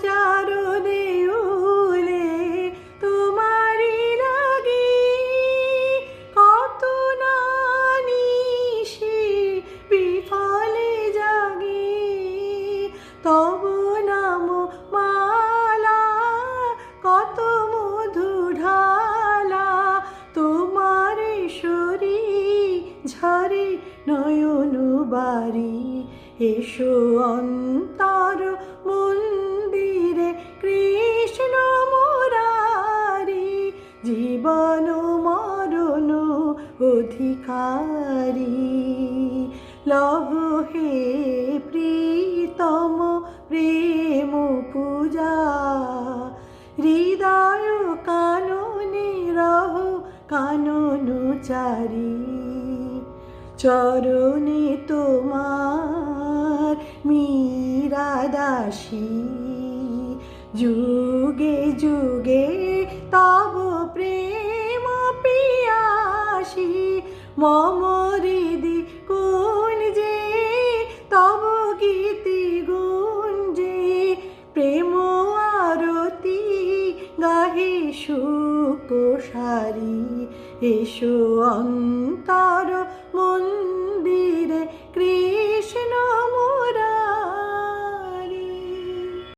চারণে উলে তোমারি লাগি কত না নিশি বিফলে জাগি তব নাম মালা কত মধু ঢালা তোমার শরী ঝরে নয়ন বারি এসো অন্তর মন্দিরে কৃষ্ণ মুরারি জীবন মরণ অধিকারী লভ হে প্রীতম প্রেম পূজা হৃদয় কাননে রহ কাননচারী চরণে তোমার মীরা দাসী যুগে যুগে তব প্রেম পিয়াসী মম হৃদি কুঞ্জে তব গীতি গুঞ্জে প্রেম আরতি গাহে সুখ সারি এসো অন্তর মন্দিরে